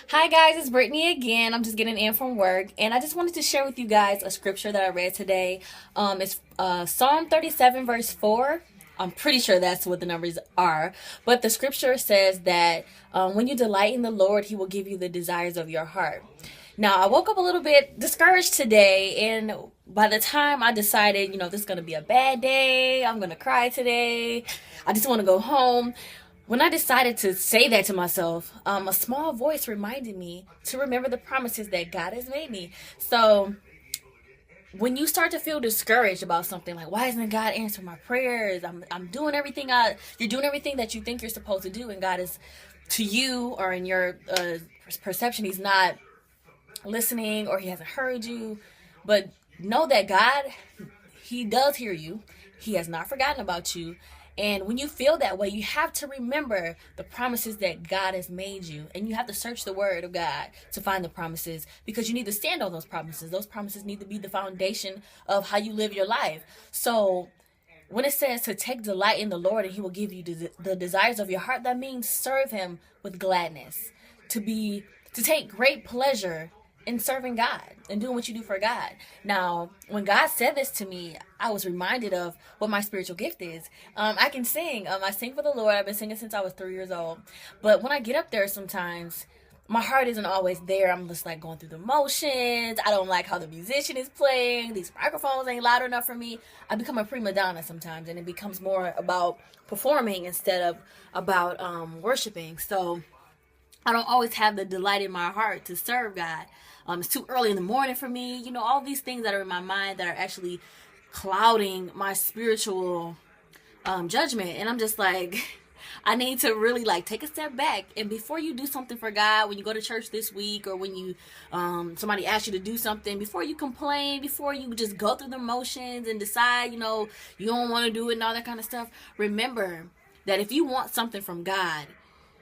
Hi guys, it's Brittany again. I'm just getting in from work, and I just wanted to share with you guys a scripture that I read today. It's Psalm 37, verse 4. I'm pretty sure that's what the numbers are. But the scripture says that when you delight in the Lord, He will give you the desires of your heart. Now, I woke up a little bit discouraged today, and by the time I decided, this is going to be a bad day, I'm going to cry today, I just want to go home. When I decided to say that to myself, a small voice reminded me to remember the promises that God has made me. So when you start to feel discouraged about something, like why isn't God answering my prayers? I'm doing everything you're doing everything that you think you're supposed to do, and God is, to you or in your perception, He's not listening, or He hasn't heard you. But know that God, He does hear you. He has not forgotten about you. And when you feel that way, you have to remember the promises that God has made you. And you have to search the Word of God to find the promises, because you need to stand on those promises. Those promises need to be the foundation of how you live your life. So when it says to take delight in the Lord and He will give you the desires of your heart, that means serve Him with gladness. To take great pleasure in serving God and doing what you do for God. Now, when God said this to me, I was reminded of what my spiritual gift is. I can sing. I sing for the Lord. I've been singing since I was 3 years old. But when I get up there, sometimes my heart isn't always there. I'm just like going through the motions. I don't like how the musician is playing. These microphones ain't loud enough for me. I become a prima donna sometimes, and it becomes more about performing instead of about worshiping. So I don't always have the delight in my heart to serve God. It's too early in the morning for me. All these things that are in my mind that are actually clouding my spiritual judgment. And I'm just like, I need to really take a step back. And before you do something for God, when you go to church this week, or when you somebody asks you to do something, before you complain, before you just go through the motions and decide, you don't want to do it and all that kind of stuff, remember that if you want something from God,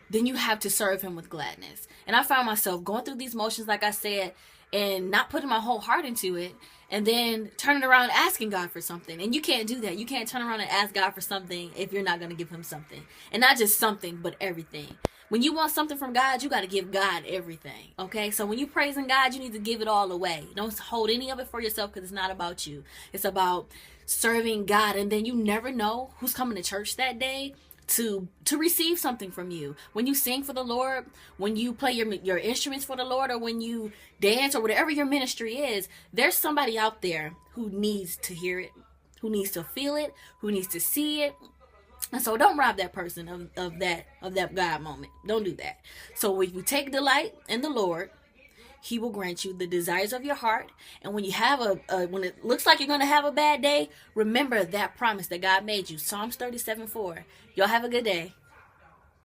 then you have to serve Him with gladness. And I found myself going through these motions, like I said, and not putting my whole heart into it, and then turning around and asking God for something. And you can't do that. You can't turn around and ask God for something if you're not going to give Him something. And not just something, but everything. When you want something from God, you got to give God everything. Okay? So when you praising God, you need to give it all away. Don't hold any of it for yourself, because it's not about you. It's about serving God. And then you never know who's coming to church that day to receive something from you. When you sing for the Lord, when you play your instruments for the Lord, or when you dance, or whatever your ministry is, there's somebody out there who needs to hear it, who needs to feel it, who needs to see it. And so don't rob that person of that God moment. Don't do that. So when you take delight in the Lord, He will grant you the desires of your heart. And when you have when it looks like you're going to have a bad day, remember that promise that God made you. Psalms 37:4. Y'all have a good day.